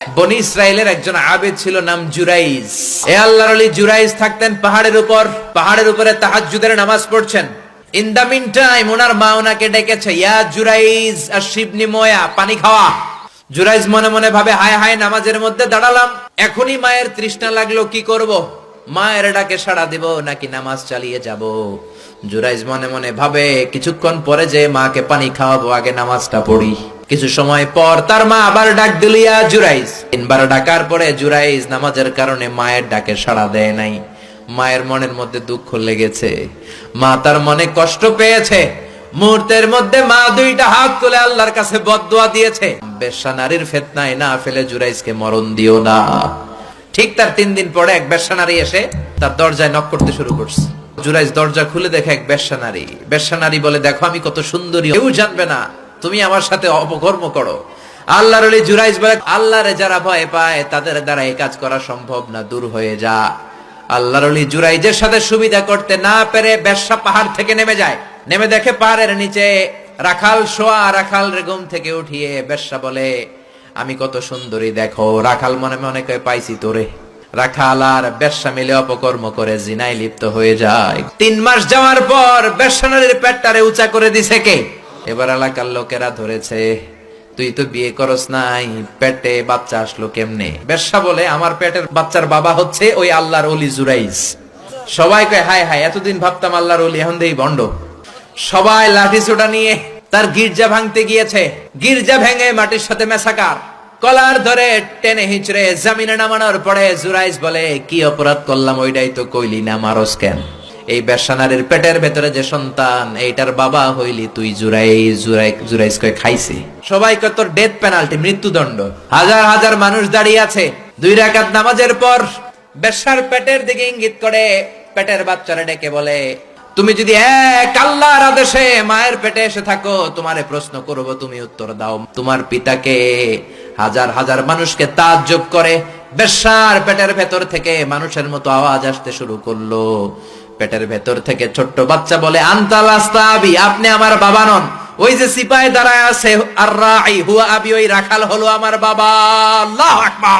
বনি ইসরায়েলের একজন আবেদ ছিল, নাম জুরাইজ। এ আল্লাহর ওলি জুরাইজ থাকতেন পাহাড়ের উপর। পাহাড়ের উপরে তাহাজ্জুদের নামাজ পড়ছেন। ইন দা মিন টাইম ওনার মা ওনাকে ডেকেছে, ইয়া জুরাইজ আশিবনি ময়া, পানি খাওয়া। জুরাইজ মনে মনে ভাবে, হায় হায়, নামাজের মধ্যে দাঁড়ালাম, এখনই মায়ের তৃষ্ণা লাগলো, কি করব? মায়ের ডাকে সাড়া দিব নাকি নামাজ চালিয়ে যাব? জুরাইজ মনে মনে ভাবে, কিছুক্ষণ পরে যে মাকে পানি খাওয়াবো, আগে নামাজটা পড়ি। কিছু সময় পর তার মা আবার ডাক দিল, ইয়া জুরাইজ। 3 বার ডাকার পরে জুরাইজ নামাজের কারণে মায়ের ডাকে সাড়া দেয় নাই। মায়ের মনের মধ্যে দুঃখ লেগেছে, মা তার মনে কষ্ট পেয়েছে। মুহূর্তের মধ্যে মা 2টা হাত তুলে আল্লাহর কাছে বদদুয়া দিয়েছে, বেশ্যা নারীর ফিতনায় না ফেলে জুরাইজকে মরণ দিও না। ঠিক তার 3 দিন পরে এক বেশ্যা নারী এসে তার দরজায় নক করতে শুরু করছে। জুরাইজ দরজা খুলে দেখে এক বেশ্যা নারী। বেশ্যা নারী বলে, দেখো আমি কত সুন্দরী, কেউ জানবে না, তুমি আমার সাথে অপকর্ম করো। আল্লাহর ওলি জুরাইজ বলে, আল্লাহরে যারা ভয় পায় তাদের দ্বারা এই কাজ করা সম্ভব না, দূর হয়ে যা। আল্লাহর ওলি জুরাইজের সাথে সুবিধা করতে না পেরে বেশ্যা পাহাড় থেকে নেমে যায়। নেমে দেখে পাহাড়ের নিচে রাখাল শোয়া। রাখাল ঘুম থেকে উঠিয়ে বেশ্যা বলে, আমি কত সুন্দরী দেখো। রাখাল মনে মনে কয়, পাইছি তোরে। রাখাল আর বেশ্যা মিলে অপকর্ম করে জিনায় লিপ্ত হয়ে যায়। 3 মাস যাওয়ার পর বেশ্যা নারীর পেটটারে উঁচা করে দিছে কে? এবার এলাকার লোকেরা ধরেছে, তুই তো বিয়ে করস নাই, পেটে বাচ্চা আসলো কেমনে? বেশ্যা বলে, আমার পেটের বাচ্চার বাবা হচ্ছে ওই আল্লাহর ওলি জুরাইজ। সবাই কয়, হায় হায়, এতদিন ভাবতাম আল্লাহর ওলি, এখন দেই ভণ্ড। সবাই লাঠি সোটা নিয়ে তার গির্জা ভাঙতে গিয়েছে। গির্জা ভেঙে মাটির সাথে মেসাকার। কলার ধরে টেনে হিচড়ে জমিনে নামানোর পরে জুরাইজ বলে, কি অপরাধ করলাম ওইটাই তো কইলি না, মারস কেন? এই বেশ্যা নারীর পেটের ভেতরে যে সন্তান, এইটার বাবা হইলি তুই জুরাইজ। জুরাইজ কয়, খাইছি। সবাই কয়, তোর ডেথ পেনাল্টি, মৃত্যুদণ্ড। হাজার হাজার মানুষ দাঁড়িয়ে আছে। 2 রাকাত নামাজের পর বেশ্যার পেটের দিকে ইঙ্গিত করে পেটের বাচ্চারা ডেকে বলে, তুমি যদি এক আল্লাহর আদেশে মায়ের পেটে এসে থাকো, তোমারে প্রশ্ন করব, তুমি উত্তর দাও। তোমার পিতাকে? হাজার হাজার মানুষকে তাজ্জব করে বেশ্যার পেটের ভেতর থেকে মানুষের মতো আওয়াজ আসতে শুরু করলো। পেটের ভেতর থেকে ছোট্ট বাচ্চা বলে, আনতাল আস্তাবি, আপনি আমার বাবা নন। ওই যে সিপাহি দাঁড়ায় আছে, আর রাই হুয়া আবি, ওই রাখাল হলো আমার বাবা। আল্লাহু আকবার।